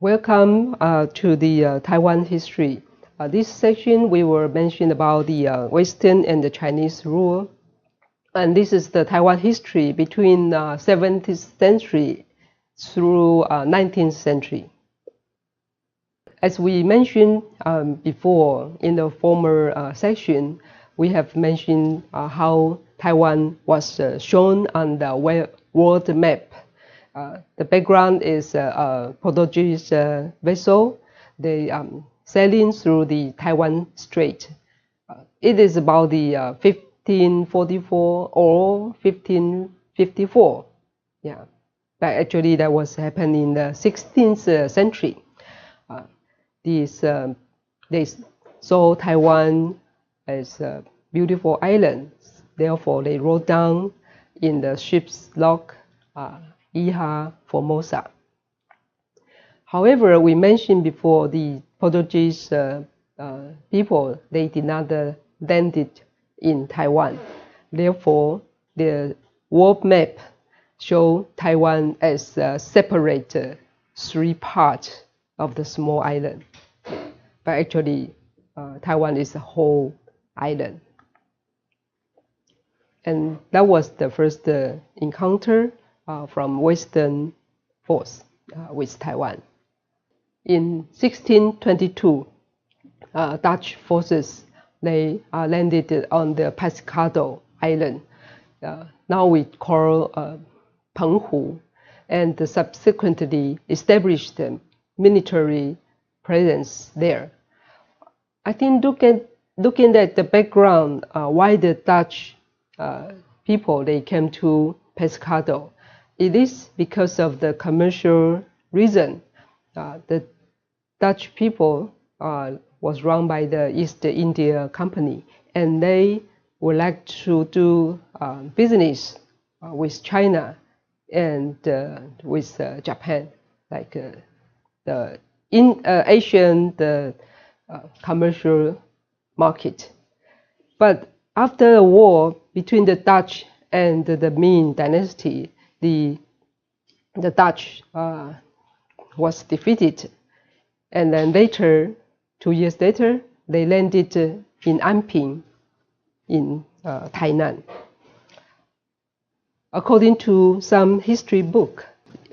Welcome to the Taiwan history. This section we will mention about the Western and the Chinese rule. And this is the Taiwan history between 17th century through 19th century. As we mentioned before in the former section, we have mentioned how Taiwan was shown on the world map. The background is a Portuguese vessel. They sailing through the Taiwan Strait. It is about the 1544 or 1554. Yeah, but actually that was happening in the 16th century. They saw Taiwan as a beautiful island. Therefore, they wrote down in the ship's log, Iha Formosa. However, we mentioned before the Portuguese people, they did not land it in Taiwan. Therefore, the world map shows Taiwan as a separate three parts of the small island. But actually, Taiwan is a whole island. And that was the first encounter from Western force with Taiwan. In 1622, Dutch forces they landed on the Pescado Island. Now we call Penghu, and subsequently established a military presence there. I think looking at the background, why the Dutch people they came to Pescado. It is because of the commercial reason. The Dutch people was run by the East India Company, and they would like to do business with China and with Japan, like the Asian commercial market. But after the war between the Dutch and the Ming Dynasty, the Dutch was defeated, and then later, 2 years later, they landed in Anping in Tainan. According to some history book,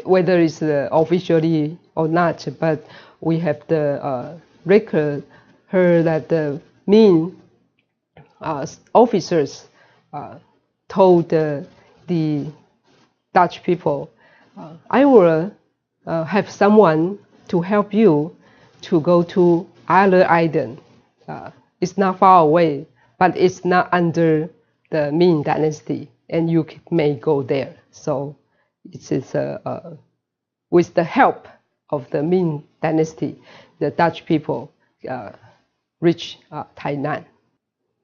whether it's officially or not, but we have the record heard that the Ming officers told the Dutch people, I will have someone to help you to go to other island. It's not far away, but it's not under the Ming Dynasty, and you may go there. So it is with the help of the Ming Dynasty, the Dutch people reached Tainan.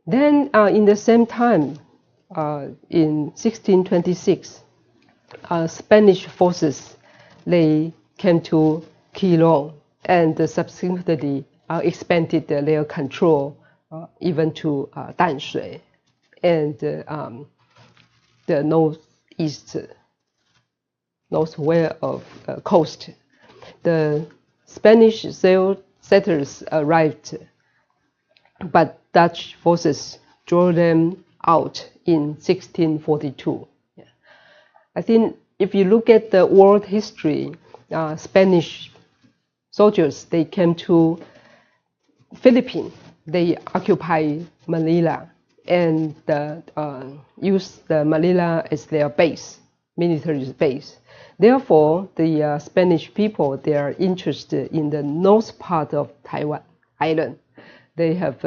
Then in the same time, in 1626, Spanish forces they came to Quilon and subsequently expanded their control even to Danshui and the northwest of coast. The Spanish settlers arrived, but Dutch forces drove them out in 1642. I think if you look at the world history, Spanish soldiers, they came to Philippines. They occupied Manila and used the Manila as their base, military base. Therefore, the Spanish people, they are interested in the north part of Taiwan Island. They have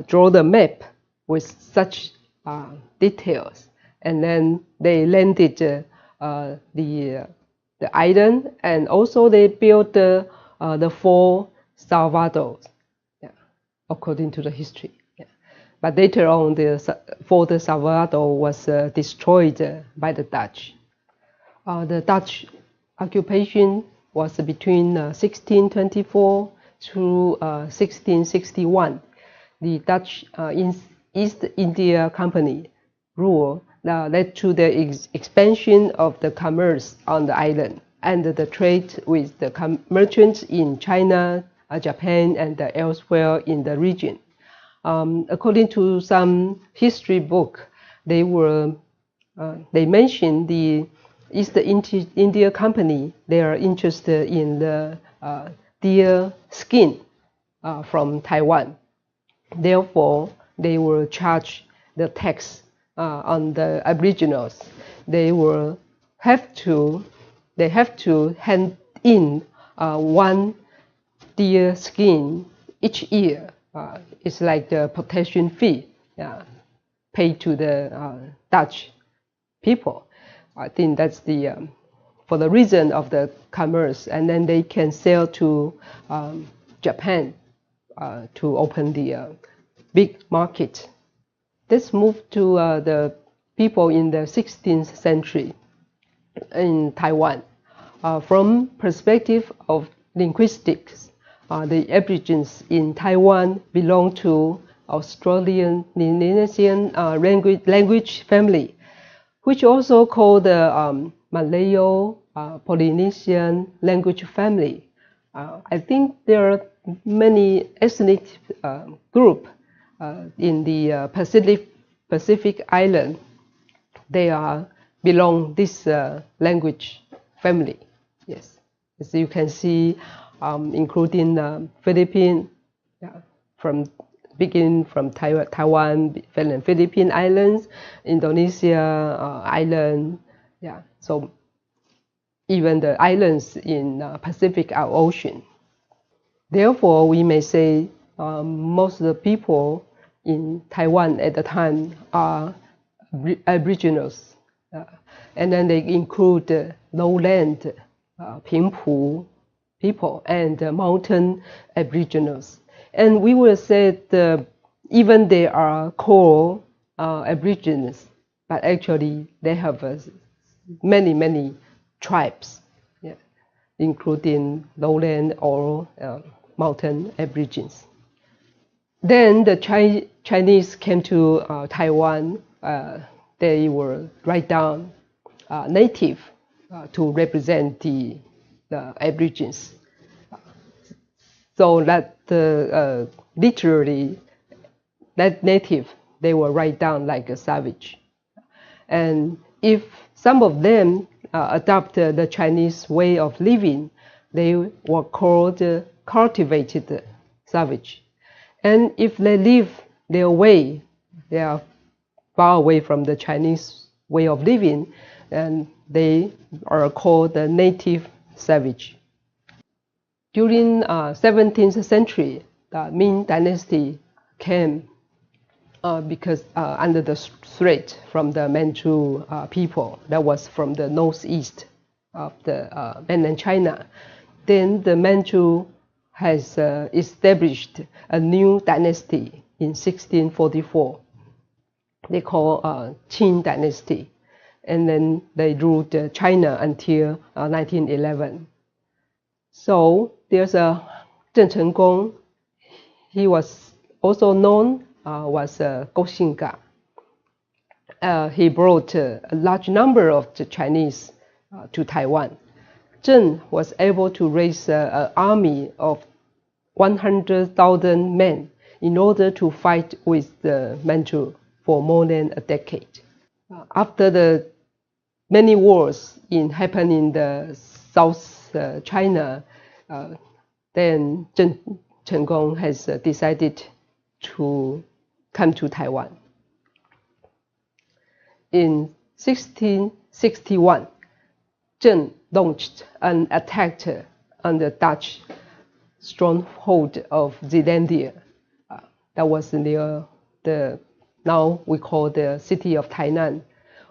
drawn the map with such details, and then they landed the island, and also they built the four Salvadors, according to the history. But later on, the Fort Salvador was destroyed by the Dutch. The Dutch occupation was between 1624 through 1661. the Dutch East India Company rule led to the expansion of the commerce on the island and the trade with the merchants in China, Japan, and elsewhere in the region. According to some history book, they mentioned the East India Company. They are interested in the deer skin from Taiwan. Therefore, they will charge the tax on the aboriginals. They have to hand in one deer skin each year. It's like the protection fee paid to the Dutch people. I think that's for the reason of the commerce, and then they can sell to Japan to open the big market. Let's move to the people in the 16th century in Taiwan. From perspective of linguistics, the Aborigines in Taiwan belong to Australian language family, which also called the Malayo-Polynesian language family. I think there are many ethnic groups in the Pacific Island. They belong this language family. Yes, as you can see, including Philippines, beginning from Taiwan, Philippine Islands, Indonesia island, so even the islands in Pacific Ocean. Therefore, we may say most of the people in Taiwan at the time are aboriginals, and then they include the lowland Pingpu people and mountain aboriginals. And we will say that even they are called Aborigines, but actually they have many tribes, including lowland or mountain Aborigines. Then the Chinese came to Taiwan. They were write down native to represent the Aborigines. So that literally, that native, they were write down like a savage. And if some of them adopted the Chinese way of living, they were called cultivated savage. And if they live their way, they are far away from the Chinese way of living, and they are called the native savage. During 17th century, the Ming Dynasty came because under the threat from the Manchu people that was from the northeast of the mainland China. Then the Manchu has established a new dynasty in 1644. They call Qing Dynasty, and then they ruled China until 1911. So there's a Zheng Chenggong. He was also known was Goxinga. He brought a large number of the Chinese to Taiwan. Zheng was able to raise an army of 100,000 men in order to fight with the Manchu for more than a decade. After the many wars happened in the South China, then Zheng Chenggong has decided to come to Taiwan. In 1661, Zheng launched an attack on the Dutch stronghold of Zeelandia. That was near now we call the city of Tainan.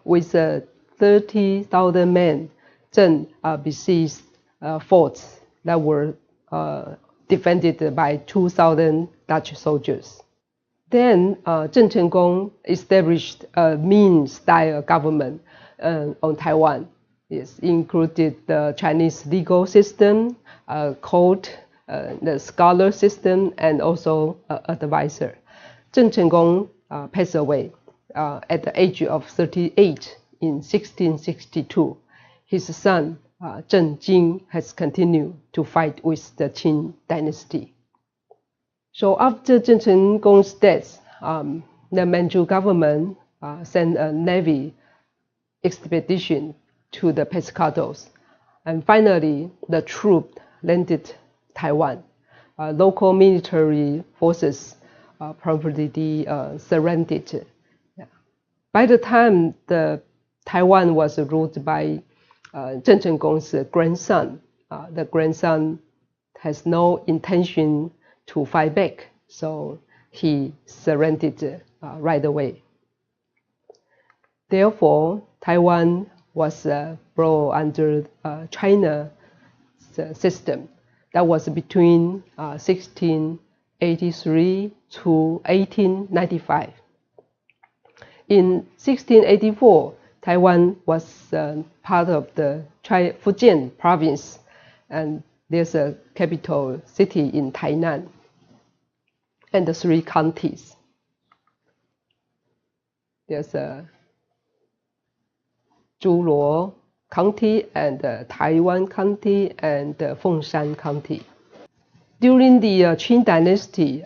With 30,000 men, Zheng besieged forts that were defended by 2,000 Dutch soldiers. Then Zheng Chenggong established a Ming-style government on Taiwan. It included the Chinese legal system, court, the scholar system, and also advisor. Zheng Chenggong passed away at the age of 38 in 1662. His son, Zheng Jing, has continued to fight with the Qing dynasty. So after Zheng Chenggong's death, the Manchu government sent a navy expedition to the Pescados. And finally, the troops landed Taiwan. Local military forces promptly surrendered. By the time Taiwan was ruled by Zheng Chenggong's grandson, the grandson has no intention to fight back, so he surrendered right away. Therefore, Taiwan was brought under China's system. That was between 1683 to 1895. In 1684, Taiwan was part of the Fujian province, and there's a capital city in Tainan, and the 3 counties. There's a Zhuluo County and Taiwan County and Fengshan County. During the Qing dynasty,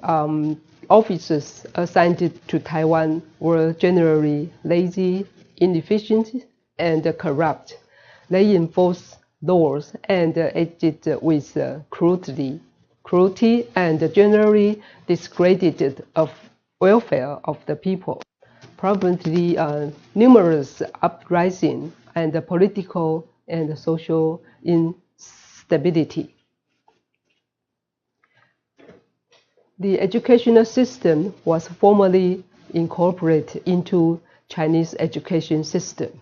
officers assigned to Taiwan were generally lazy, inefficient, and corrupt. They enforced laws and acted with cruelty and generally discredited the welfare of the people. Probably numerous uprisings and political and social instability. The educational system was formally incorporated into Chinese education system.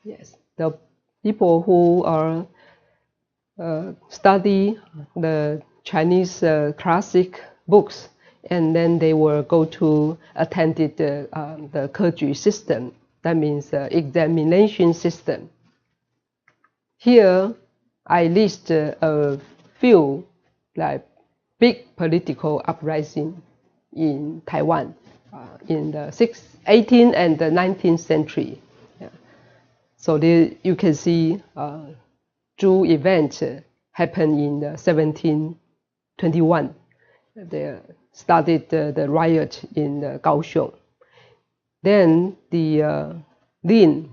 Yes, the people who are study the Chinese classic books, and then they will go to attend the Keju system. That means examination system. Here, I list a few like big political uprising in Taiwan in the 18th and the 19th century. Yeah. So there you can see Zhu event happened in 1721. They started the riot in Kaohsiung. Then the Lin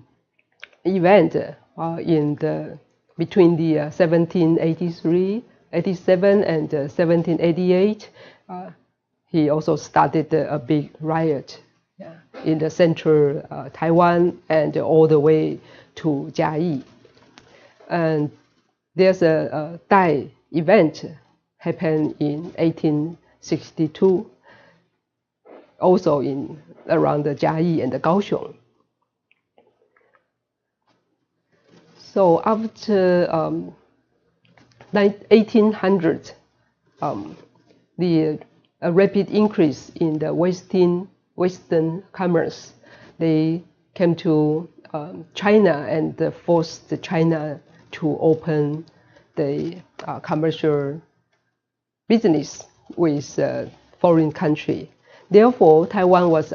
event between the 1783, 87 and 1788, he also started a big riot in the central Taiwan and all the way to Jiayi. And there's a Dai event happened in 1862, also around the Jiayi and the Kaohsiung. So after 1800, the rapid increase in the Western commerce, they came to China and forced China to open the commercial business with foreign country. Therefore, Taiwan was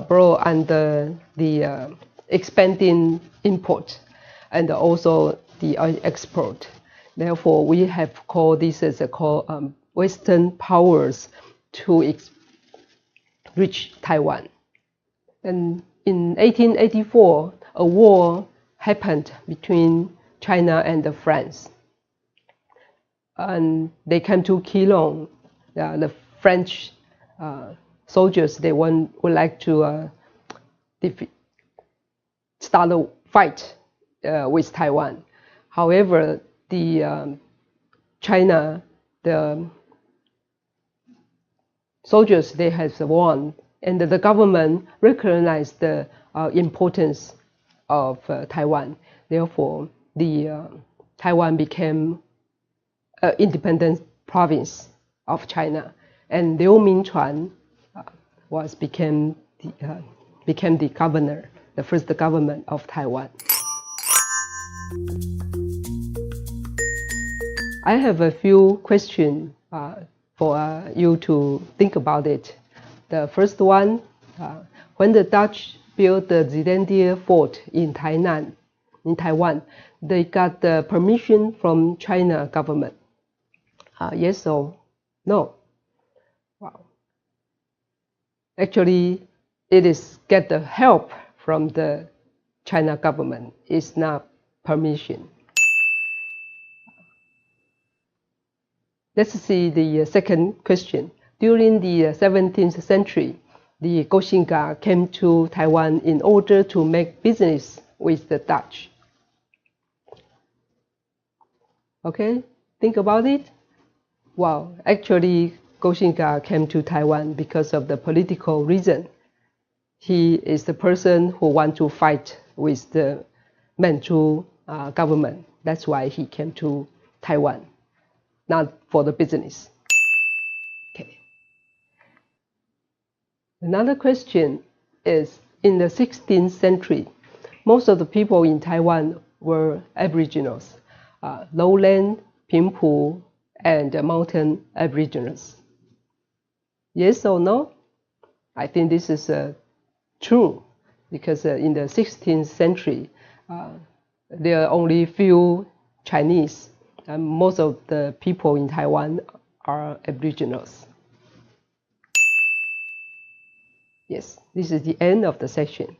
brought under the expanding import and also the export. Therefore, we have called this as Western powers to reach Taiwan. And in 1884, a war happened between China and France. And they came to Keelung. The French soldiers, they would like to start a fight with Taiwan. However, the soldiers, they have won, and the government recognized the importance of Taiwan. Therefore, Taiwan became an independent province of China, and Liu Mingchuan became the governor, the first government of Taiwan. I have a few questions for you to think about it. The first one, when the Dutch built the Zidane Fort in Tainan, in Taiwan, they got the permission from China government. Yes or no? Wow. Actually, it is get the help from the China government. It's not permission. Let's see the second question. During the 17th century, the Goxinga came to Taiwan in order to make business with the Dutch. Okay, think about it. Wow, actually, Goxinga came to Taiwan because of the political reason. He is the person who wants to fight with the Manchu government. That's why he came to Taiwan, not for the business. Okay. Another question is, in the 16th century, most of the people in Taiwan were Aboriginals, lowland, Pingpu, and mountain Aboriginals. Yes or no? I think this is true, because in the 16th century, there are only few Chinese, and most of the people in Taiwan are Aboriginals. Yes, this is the end of the section.